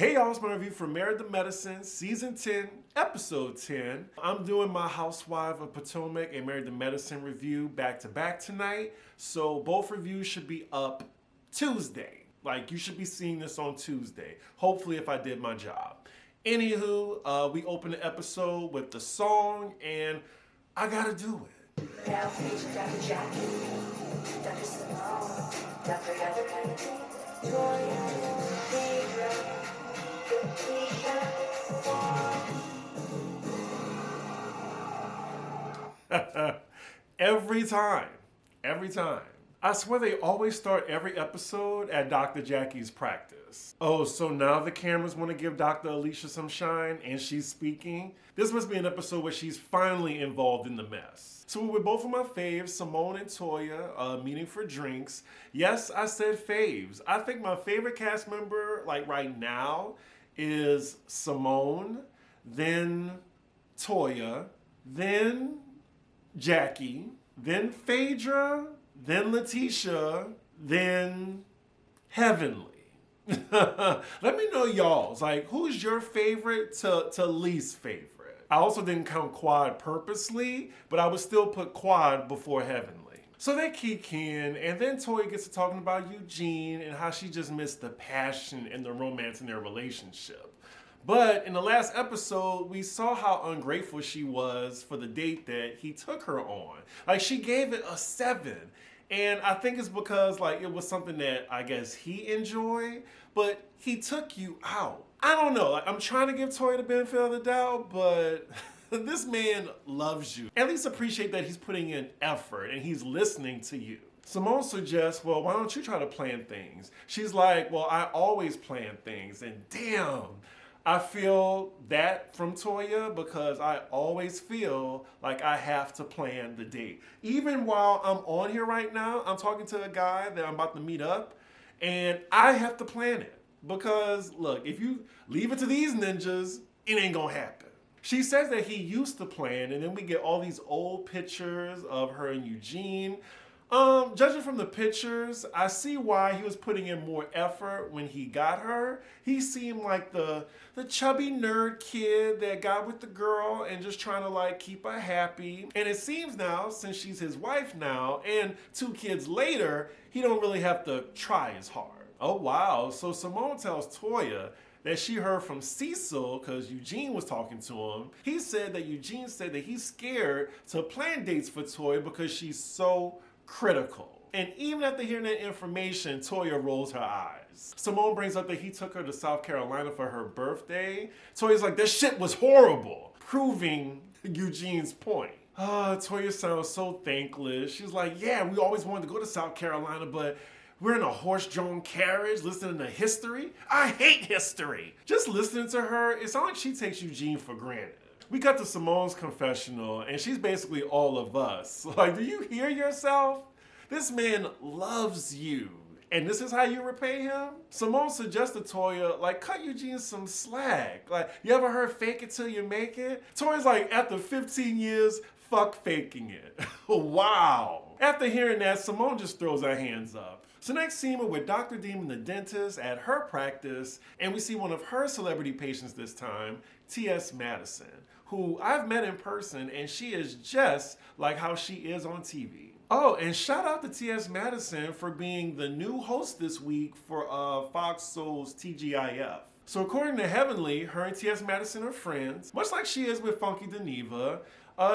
Hey y'all, it's my review for Married to Medicine, Season 10, Episode 10. I'm doing my Housewife of Potomac and Married to Medicine review back to back tonight. So both reviews should be up Tuesday. Like, you should be seeing this on Tuesday. Hopefully, if I did my job. Anywho, we open the episode with the song, and I gotta do it. Now, Dr. Jackie, Dr. Simone, Dr. Every time. I swear they always start every episode at Dr. Jackie's practice. Oh, so now the cameras want to give Dr. Alicia some shine and she's speaking? This must be an episode where she's finally involved in the mess. So we're with both of my faves, Simone and Toya, meeting for drinks. Yes, I said faves. I think my favorite cast member, like right now, is Simone, then Toya, then Jackie, then Phaedra, then Letitia, then Heavenly. Let me know y'all's. Like, who's your favorite to least favorite? I also didn't count Quad purposely, but I would still put Quad before Heavenly. So they kick in, and then Toya gets to talking about Eugene and how she just missed the passion and the romance in their relationship. But in the last episode, we saw how ungrateful she was for the date that he took her on. Like, she gave it a 7. And I think it's because, like, it was something that I guess he enjoyed, but he took you out. I don't know. Like, I'm trying to give Toya the benefit of the doubt, but this man loves you. At least appreciate that he's putting in effort and he's listening to you. Simone suggests, well, why don't you try to plan things? She's like, well, I always plan things. And damn, I feel that from Toya because I always feel like I have to plan the date. Even while I'm on here right now, I'm talking to a guy that I'm about to meet up, and I have to plan it. Because, look, if you leave it to these ninjas, it ain't gonna happen. She says that he used to plan, and then we get all these old pictures of her and Eugene. Judging from the pictures, I see why he was putting in more effort when he got her. He seemed like the chubby nerd kid that got with the girl and just trying to like keep her happy. And it seems now, since she's his wife now and 2 kids later, he don't really have to try as hard. Oh wow, so Simone tells Toya that she heard from Cecil because Eugene was talking to him. He said that Eugene said that he's scared to plan dates for Toya because she's so critical. And even after hearing that information, Toya rolls her eyes. Simone brings up that he took her to South Carolina for her birthday. Toya's like, this shit was horrible, proving Eugene's point. Toya sounds so thankless. She's like, yeah, we always wanted to go to South Carolina, but we're in a horse-drawn carriage listening to history. I hate history. Just listening to her, it sounds like she takes Eugene for granted. We cut to Simone's confessional, and she's basically all of us. Like, do you hear yourself? This man loves you, and this is how you repay him? Simone suggested Toya, like, cut Eugene some slack. Like, you ever heard fake it till you make it? Toya's like, after 15 years, fuck faking it. Wow. After hearing that, Simone just throws her hands up. So next scene, we're with Dr. Demon, the dentist, at her practice, and we see one of her celebrity patients this time, T.S. Madison, who I've met in person, and she is just like how she is on TV. Oh, and shout out to T.S. Madison for being the new host this week for Fox Soul's TGIF. So according to Heavenly, her and T.S. Madison are friends, much like she is with Funky Deneva.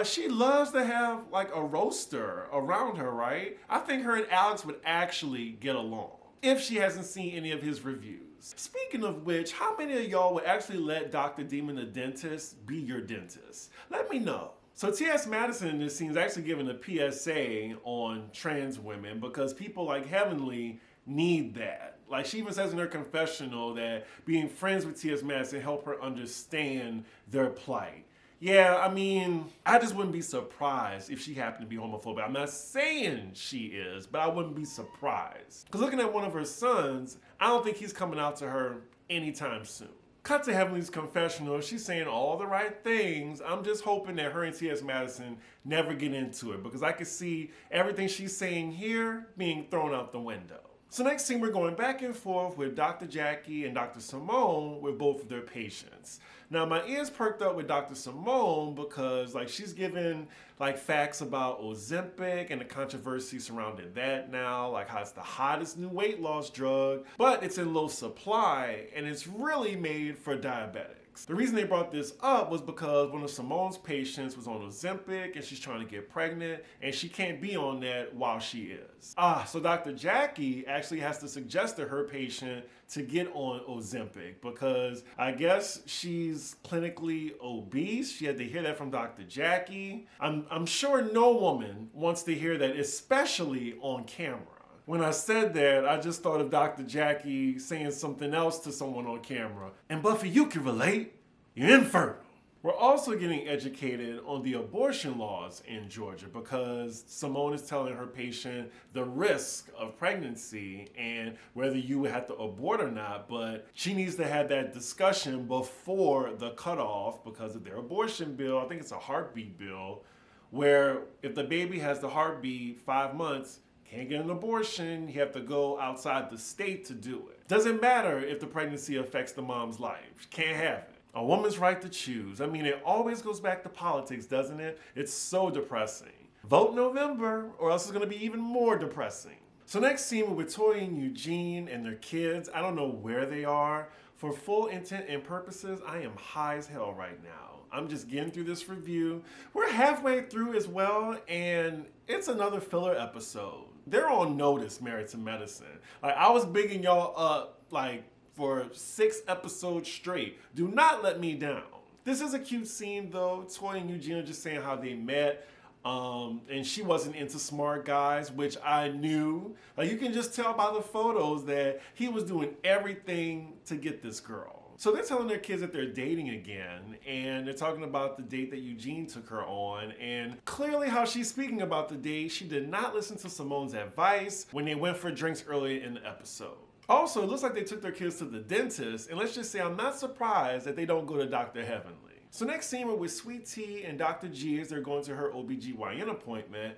She loves to have like a roaster around her, right? I think her and Alex would actually get along if she hasn't seen any of his reviews. Speaking of which, how many of y'all would actually let Dr. Demon the dentist be your dentist? Let me know. So T.S. Madison in this scene is actually giving a PSA on trans women because people like Heavenly need that. Like, she even says in her confessional that being friends with T.S. Madison helped her understand their plight. Yeah, I mean, I just wouldn't be surprised if she happened to be homophobic. I'm not saying she is, but I wouldn't be surprised. Because looking at one of her sons, I don't think he's coming out to her anytime soon. Cut to Heavenly's confessional. She's saying all the right things. I'm just hoping that her and T.S. Madison never get into it because I could see everything she's saying here being thrown out the window. So next scene, we're going back and forth with Dr. Jackie and Dr. Simone with both of their patients. Now my ears perked up with Dr. Simone because she's giving facts about Ozempic and the controversy surrounding that now, how it's the hottest new weight loss drug, but it's in low supply and it's really made for diabetics. The reason they brought this up was because one of Simone's patients was on Ozempic and she's trying to get pregnant and she can't be on that while she is. So Dr. Jackie actually has to suggest to her patient to get on Ozempic because I guess she's clinically obese. She had to hear that from Dr. Jackie. I'm sure no woman wants to hear that, especially on camera. When I said that, I just thought of Dr. Jackie saying something else to someone on camera. And Buffy, you can relate. You're infertile. We're also getting educated on the abortion laws in Georgia because Simone is telling her patient the risk of pregnancy and whether you would have to abort or not, but she needs to have that discussion before the cutoff because of their abortion bill. I think it's a heartbeat bill where if the baby has the heartbeat 5 months, can't get an abortion, you have to go outside the state to do it. Doesn't matter if the pregnancy affects the mom's life. Can't have it. A woman's right to choose. I mean, it always goes back to politics, doesn't it? It's so depressing. Vote November, or else it's gonna be even more depressing. So next scene, we're with Toy and Eugene and their kids. I don't know where they are. For full intent and purposes, I am high as hell right now. I'm just getting through this review. We're halfway through as well, and it's another filler episode. They're on notice, Married to Medicine. I was bigging y'all up, for 6 episodes straight. Do not let me down. This is a cute scene, though. Toy and Eugene are just saying how they met. And she wasn't into smart guys, which I knew. You can just tell by the photos that he was doing everything to get this girl. So they're telling their kids that they're dating again, and they're talking about the date that Eugene took her on, and clearly how she's speaking about the date, she did not listen to Simone's advice when they went for drinks earlier in the episode. Also, it looks like they took their kids to the dentist, and let's just say I'm not surprised that they don't go to Dr. Heavenly. So next scene, we're with Sweet Tea and Dr. G as they're going to her OBGYN appointment.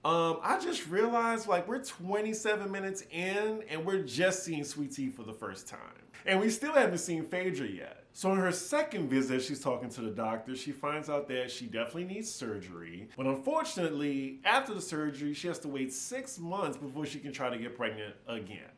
I just realized we're 27 minutes in and we're just seeing Sweet Tea for the first time. And we still haven't seen Phaedra yet. So in her second visit, she's talking to the doctor. She finds out that she definitely needs surgery. But unfortunately, after the surgery, she has to wait 6 months before she can try to get pregnant again.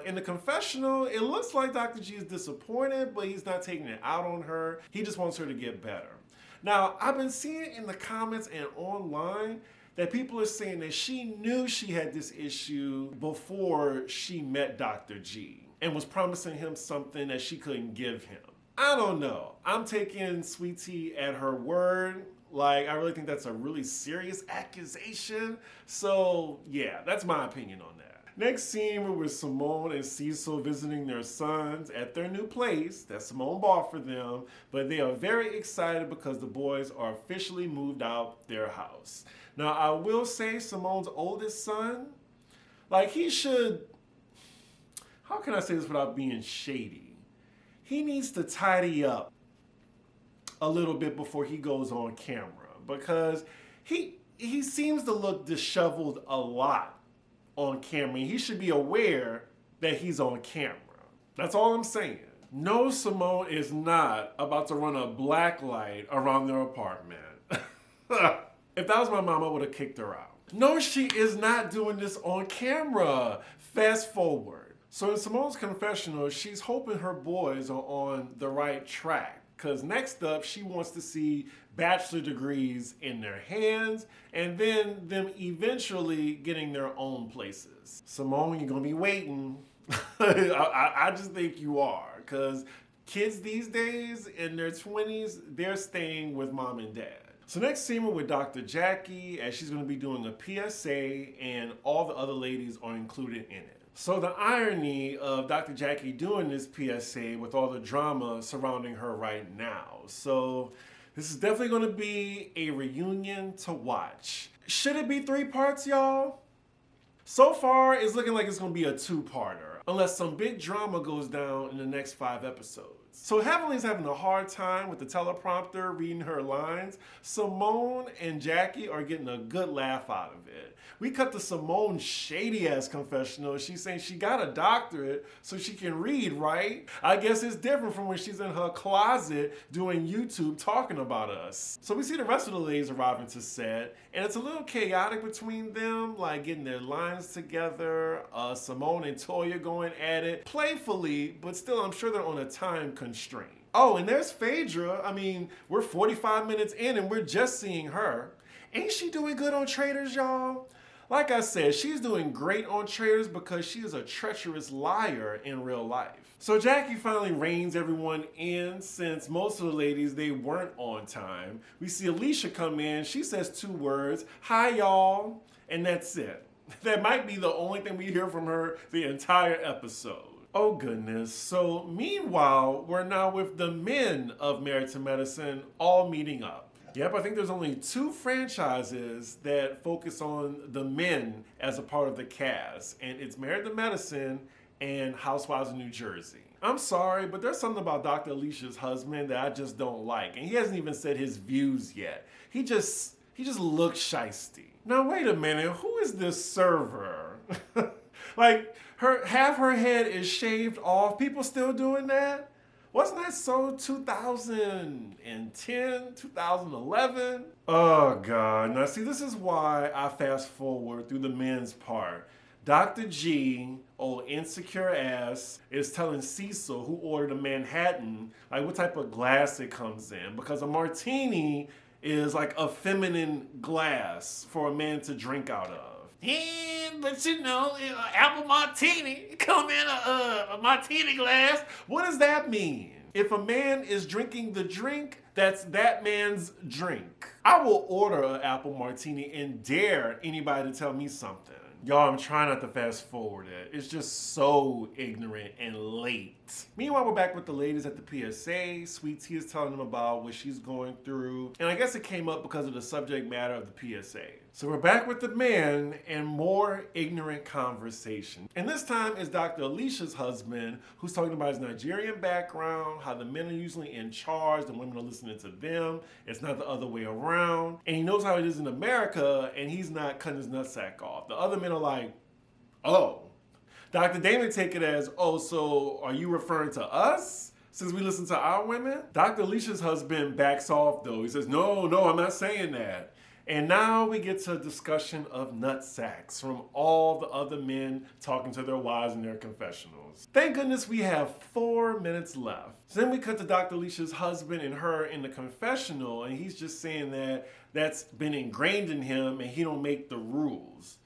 In the confessional, it looks like Dr. G is disappointed, but he's not taking it out on her. He just wants her to get better. Now, I've been seeing in the comments and online that people are saying that she knew she had this issue before she met Dr. G and was promising him something that she couldn't give him. I don't know. I'm taking Sweet Tea at her word. I really think that's a really serious accusation. So, yeah, that's my opinion on that. Next scene, we're with Simone and Cecil visiting their sons at their new place that Simone bought for them, but they are very excited because the boys are officially moved out their house. Now, I will say Simone's oldest son, he should, how can I say this without being shady? He needs to tidy up a little bit before he goes on camera because he seems to look disheveled a lot on camera. He should be aware that he's on camera. That's all I'm saying. No, Simone is not about to run a black light around their apartment. If that was my mom, I would have kicked her out. No, she is not doing this on camera. Fast forward. So in Simone's confessional, she's hoping her boys are on the right track. Because next up, she wants to see bachelor degrees in their hands and then them eventually getting their own places. Simone, you're going to be waiting. I just think you are. Because kids these days in their 20s, they're staying with mom and dad. So next scene, we're with Dr. Jackie as she's going to be doing a PSA and all the other ladies are included in it. So the irony of Dr. Jackie doing this PSA with all the drama surrounding her right now. So this is definitely going to be a reunion to watch. Should it be 3 parts, y'all? So far, it's looking like it's going to be a 2-parter, unless some big drama goes down in the next 5 episodes. So Heavenly's having a hard time with the teleprompter reading her lines. Simone and Jackie are getting a good laugh out of it. We cut to Simone's shady ass confessional. She's saying she got a doctorate so she can read, right? I guess it's different from when she's in her closet doing YouTube talking about us. So we see the rest of the ladies arriving to set, and it's a little chaotic between them, like getting their lines together. Simone and Toya going at it playfully, but still I'm sure they're on a time constraint. Oh, and there's Phaedra. I mean, we're 45 minutes in and we're just seeing her. Ain't she doing good on Traders, y'all? Like I said, she's doing great on Traders because she is a treacherous liar in real life. So Jackie finally reins everyone in since most of the ladies, they weren't on time. We see Alicia come in. She says 2 words, "Hi, y'all," and that's it. That might be the only thing we hear from her the entire episode. Oh goodness. So meanwhile, we're now with the men of Married to Medicine all meeting up. Yep, I think there's only 2 franchises that focus on the men as a part of the cast, and it's Married to Medicine and Housewives of New Jersey. I'm sorry, but there's something about Dr. Alicia's husband that I just don't like, and he hasn't even said his views yet. He just looks shisty. Now wait a minute, who is this server? Like, half her head is shaved off. People still doing that? Wasn't that so 2010, 2011? Oh God, now see, this is why I fast forward through the men's part. Dr. G, old insecure ass, is telling Cecil, who ordered a Manhattan, like what type of glass it comes in, because a martini is like a feminine glass for a man to drink out of. But you know, apple martini come in a martini glass. What does that mean? If a man is drinking the drink, that's that man's drink. I will order an apple martini and dare anybody to tell me something. Y'all, I'm trying not to fast forward it. It's just so ignorant and late. Meanwhile, we're back with the ladies at the PSA. Sweet Tea is telling them about what she's going through. And I guess it came up because of the subject matter of the PSA. So we're back with the men and more ignorant conversation. And this time is Dr. Alicia's husband, who's talking about his Nigerian background, how the men are usually in charge, the women are listening to them. It's not the other way around. And he knows how it is in America, and he's not cutting his nutsack off. The other men are like, oh. Dr. Damon take it as, oh, so are you referring to us? Since we listen to our women? Dr. Alicia's husband backs off though. He says, no, I'm not saying that. And now we get to a discussion of nutsacks from all the other men talking to their wives in their confessionals. Thank goodness we have 4 minutes left. So then we cut to Dr. Alicia's husband and her in the confessional, and he's just saying that that's been ingrained in him and he don't make the rules.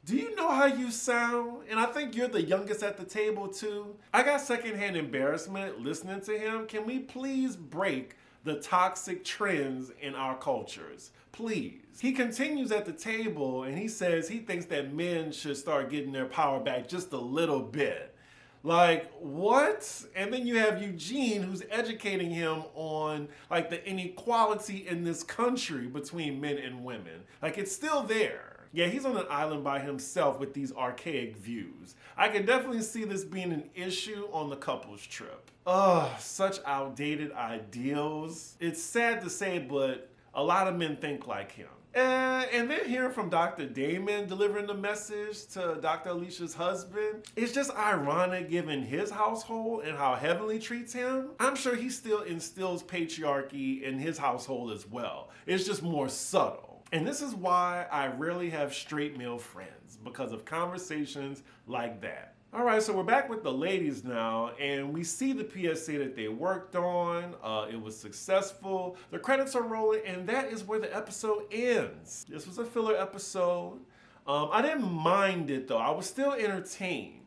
Do you know how you sound? And I think you're the youngest at the table too. I got secondhand embarrassment listening to him. Can we please break the toxic trends in our cultures? Please. He continues at the table and he says he thinks that men should start getting their power back just a little bit. Like, what? And then you have Eugene who's educating him on like the inequality in this country between men and women. Like, it's still there. Yeah, he's on an island by himself with these archaic views. I can definitely see this being an issue on the couples trip. Ugh, such outdated ideals. It's sad to say, but a lot of men think like him. And then hearing from Dr. Damon delivering the message to Dr. Alicia's husband, it's just ironic given his household and how Heavenly treats him. I'm sure he still instills patriarchy in his household as well. It's just more subtle. And this is why I rarely have straight male friends, because of conversations like that. All right, so we're back with the ladies now, and we see the PSA that they worked on. It was successful. The credits are rolling, and that is where the episode ends. This was a filler episode. I didn't mind it, though. I was still entertained.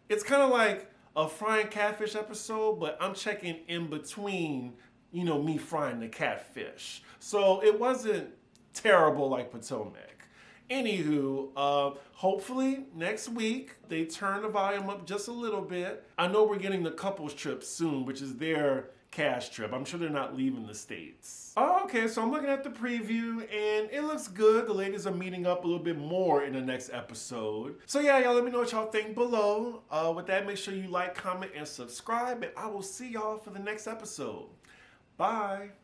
It's kind of like a frying catfish episode, but I'm checking in between, you know, me frying the catfish. So it wasn't terrible like Potomac. Anywho, hopefully next week they turn the volume up just a little bit. I know we're getting the couples trip soon, which is their cash trip. I'm sure they're not leaving the States. Oh, okay, so I'm looking at the preview and it looks looks good. The ladies are meeting up a little bit more in the next episode. So yeah, y'all let me know what y'all think below. With that, make sure you like, comment, and subscribe, and I will see y'all for the next episode. Bye.